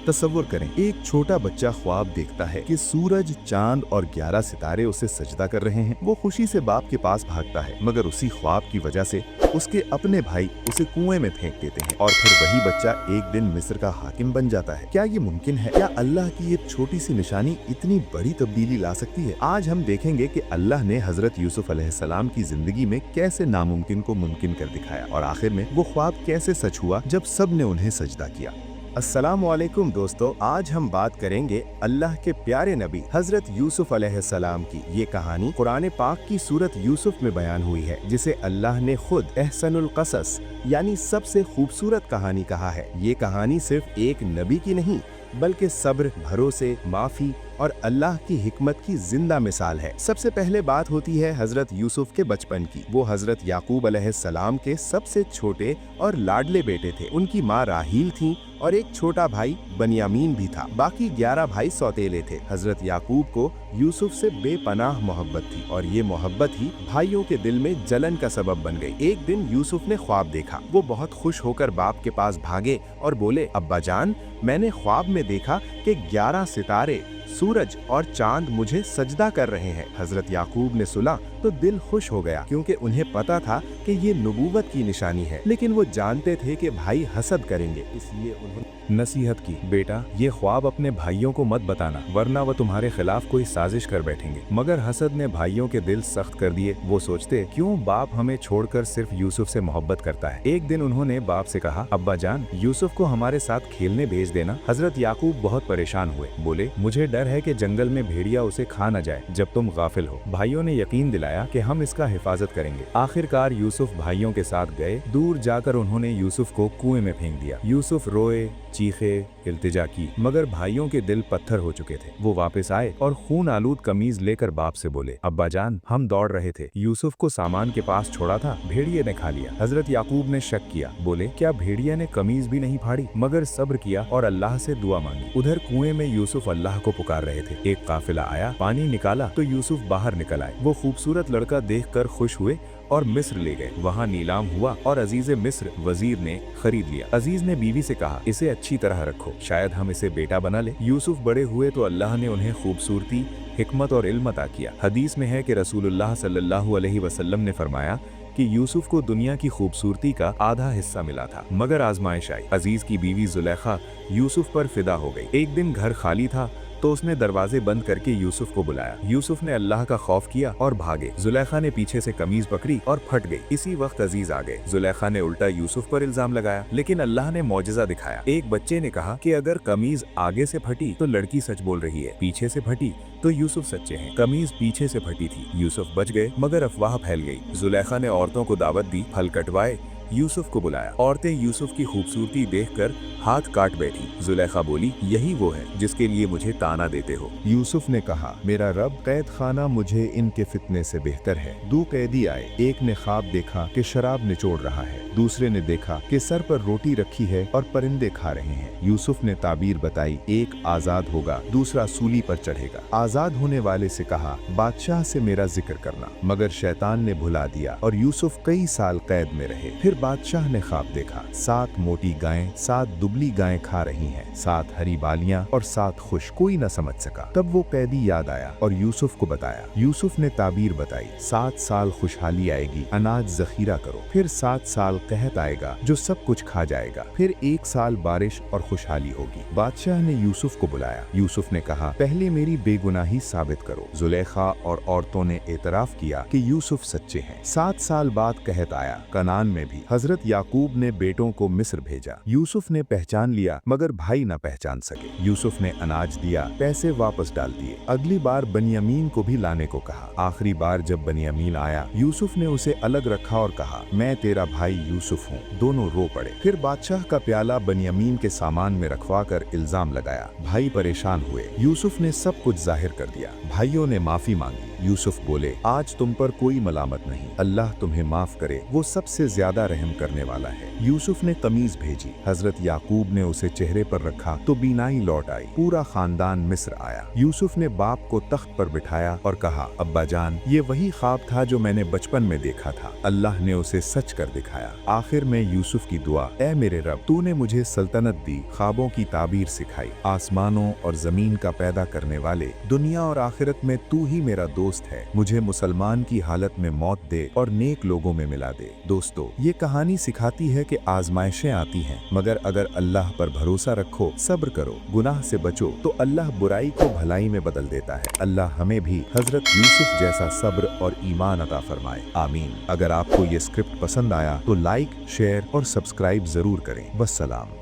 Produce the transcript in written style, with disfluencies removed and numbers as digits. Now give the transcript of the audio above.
तसव्वुर करें, एक छोटा बच्चा ख्वाब देखता है कि सूरज, चांद और 11 सितारे उसे सजदा कर रहे हैं। वो खुशी से बाप के पास भागता है, मगर उसी ख्वाब की वजह से उसके अपने भाई उसे कुएं में फेंक देते हैं और फिर वही बच्चा एक दिन मिस्र का हाकिम बन जाता है। क्या ये मुमकिन है? क्या अल्लाह की ये छोटी सी निशानी इतनी बड़ी तब्दीली ला सकती है? आज हम देखेंगे कि अल्लाह ने हजरत यूसुफ अलैहिस्सलाम की जिंदगी में कैसे नामुमकिन को मुमकिन कर दिखाया और आखिर में वो ख्वाब कैसे सच हुआ जब सब ने उन्हें सजदा किया। अस्सलामुअलैकुम दोस्तों, आज हम बात करेंगे अल्लाह के प्यारे नबी हजरत यूसुफ अलैहिस्सलाम की। ये कहानी कुरान पाक की सूरत यूसुफ में बयान हुई है, जिसे अल्लाह ने खुद एहसनुल क़सस यानी सबसे खूबसूरत कहानी कहा है। ये कहानी सिर्फ एक नबी की नहीं बल्कि सब्र, भरोसे, माफी और अल्लाह की हिकमत की जिंदा मिसाल है। सबसे पहले बात होती है हजरत यूसुफ के बचपन की। वो हजरत याकूब अलैहिस्सलाम के सबसे छोटे और लाडले बेटे थे। उनकी माँ राहील थी और एक छोटा भाई बनियामीन भी था। बाकी 11 भाई सौतेले थे। हजरत याकूब को यूसुफ से बेपनाह मोहब्बत थी और ये मोहब्बत ही भाइयों के दिल में जलन का सबब बन गई। एक दिन यूसुफ ने ख्वाब देखा। वो बहुत खुश होकर बाप के पास भागे और बोले, अब्बा जान, मैंने ख्वाब में देखा कि 11 सितारे, सूरज और चांद मुझे सजदा कर रहे हैं। हजरत याकूब ने सुना तो दिल खुश हो गया, क्योंकि उन्हें पता था कि ये नबूवत की निशानी है। लेकिन वो जानते थे कि भाई हसद करेंगे, इसलिए उन्होंने नसीहत की, बेटा ये ख्वाब अपने भाइयों को मत बताना, वरना वो तुम्हारे खिलाफ कोई साजिश कर बैठेंगे। मगर हसद ने भाइयों के दिल सख्त कर दिए। वो सोचते, क्यों बाप हमें छोड़कर सिर्फ यूसुफ से मोहब्बत करता है। एक दिन उन्होंने बाप से कहा, अब्बा जान, यूसुफ को हमारे साथ खेलने भेज देना। हजरत याकूब बहुत परेशान हुए। बोले, मुझे डर है कि जंगल में भेड़िया उसे खा न जाए जब तुम गाफिल हो। भाइयों ने यकीन दिलाया कि हम इसका हिफाजत करेंगे। आखिरकार यूसुफ भाइयों के साथ गए। दूर जाकर उन्होंने यूसुफ को कुएं में फेंक दिया। यूसुफ रोए, चीखे, इल्तिजा की, मगर भाइयों के दिल पत्थर हो चुके थे। वो वापस आए और खून आलूद कमीज लेकर बाप से बोले, अब्बा जान, हम दौड़ रहे थे, यूसुफ को सामान के पास छोड़ा था, भेड़िए ने खा लिया। हजरत याकूब ने शक किया। बोले, क्या भेड़िए ने कमीज भी नहीं फाड़ी? मगर सब्र किया और अल्लाह से दुआ मांगी। उधर कुएं में यूसुफ अल्लाह को पुकार रहे थे। एक काफिला आया, पानी निकाला तो यूसुफ बाहर निकल आए। वो खूबसूरत लड़का देखकर खुश हुए और मिस्र ले गए। वहाँ नीलाम हुआ और अजीज मिस्र वजीर ने खरीद लिया। अजीज ने बीवी से कहा, इसे अच्छी तरह रखो, शायद हम इसे बेटा बना ले। यूसुफ बड़े हुए तो अल्लाह ने उन्हें खूबसूरती, हिकमत और इल्म अता किया। हदीस में है कि रसूलुल्लाह सल्लल्लाहु अलैहि वसल्लम ने फरमाया कि यूसुफ को दुनिया की खूबसूरती का आधा हिस्सा मिला था, मगर आजमाइश आई। अजीज की बीवी जुलेखा यूसुफ पर फिदा हो गई। एक दिन घर खाली था तो उसने दरवाजे बंद करके यूसुफ को बुलाया। यूसुफ ने अल्लाह का खौफ किया और भागे। जुलेखा ने पीछे से कमीज पकड़ी और फट गई। इसी वक्त अजीज आ गए। जुलेखा ने उल्टा यूसुफ पर इल्जाम लगाया, लेकिन अल्लाह ने मौजज़ा दिखाया। एक बच्चे ने कहा कि अगर कमीज आगे से फटी तो लड़की सच बोल रही है, पीछे से फटी तो यूसुफ सच्चे हैं। कमीज पीछे से फटी थी। यूसुफ बच गए, मगर अफवाह फैल गई। जुलेखा ने औरतों को दावत दी, फल कटवाए, यूसुफ को बुलाया। औरतें यूसुफ की खूबसूरती देखकर हाथ काट बैठी। जुलेखा बोली, यही वो है जिसके लिए मुझे ताना देते हो। यूसुफ ने कहा, मेरा रब, कैद खाना मुझे इनके फितने से बेहतर है। 2 कैदी आए। एक ने ख्वाब देखा कि शराब निचोड़ रहा है, दूसरे ने देखा कि सर पर रोटी रखी है और परिंदे खा रहे हैं। यूसुफ ने ताबीर बताई, एक आजाद होगा, दूसरा सूली पर चढ़ेगा। आजाद होने वाले से कहा, बादशाह से मेरा जिक्र करना, मगर शैतान ने भुला दिया और यूसुफ कई साल कैद में रहे। फिर बादशाह ने ख्वाब देखा, 7 मोटी गायें 7 दुबली गायें खा रही हैं, 7 हरी बालियां और 7 खुश। कोई न समझ सका। तब वो कैदी याद आया और यूसुफ को बताया। यूसुफ ने ताबीर बताई, 7 साल खुशहाली आएगी, अनाज जखीरा करो। फिर 7 साल कहत आएगा जो सब कुछ खा जाएगा। फिर 1 साल बारिश और खुशहाली होगी। बादशाह ने यूसुफ को बुलाया। यूसुफ ने कहा, पहले मेरी बेगुनाही साबित करो। जुलेखा और औरतों ने एतराफ किया कि यूसुफ सच्चे हैं। 7 साल बाद कहत आया। कनान में भी हजरत याकूब ने बेटों को मिस्र भेजा। यूसुफ ने पहचान लिया, मगर भाई न पहचान सके। यूसुफ ने अनाज दिया, पैसे वापस डाल दिए। अगली बार बनियामीन को भी लाने को कहा। आखिरी बार जब बनियामीन आया, यूसुफ ने उसे अलग रखा और कहा, मैं तेरा भाई यूसुफ हूँ। दोनों रो पड़े। फिर बादशाह का प्याला बनियामीन के सामान में रखवा कर इल्जाम लगाया। भाई परेशान हुए। यूसुफ ने सब कुछ जाहिर कर दिया। भाइयों ने माफी मांगी। यूसुफ बोले, आज तुम पर कोई मलामत नहीं, अल्लाह तुम्हें माफ करे, वो सबसे ज्यादा रहम करने वाला है। यूसुफ ने कमीज भेजी, हजरत याकूब ने उसे चेहरे पर रखा तो बीनाई लौट आई। पूरा खानदान मिस्र आया। यूसुफ ने बाप को तख्त पर बिठाया और कहा, अब्बा जान, ये वही ख्वाब था जो मैंने बचपन में देखा था। अल्लाह ने उसे सच कर दिखाया। आखिर में यूसुफ की दुआ, ऐ मेरे रब, तूने मुझे सल्तनत दी, ख्वाबों की ताबीर सिखाई, आसमानों और जमीन का पैदा करने वाले, दुनिया और आखिरत में तू ही मेरा दोस्त है। मुझे मुसलमान की हालत में मौत दे और नेक लोगों में मिला दे। दोस्तों, ये कहानी सिखाती है कि आजमाइशें आती हैं, मगर अगर अल्लाह पर भरोसा रखो, सब्र करो, गुनाह से बचो, तो अल्लाह बुराई को भलाई में बदल देता है। अल्लाह हमें भी हजरत यूसुफ जैसा सब्र और ईमान अता फरमाए। आमीन। अगर आपको ये स्क्रिप्ट पसंद आया तो लाइक, शेयर और सब्सक्राइब जरूर करें। वस्सलाम।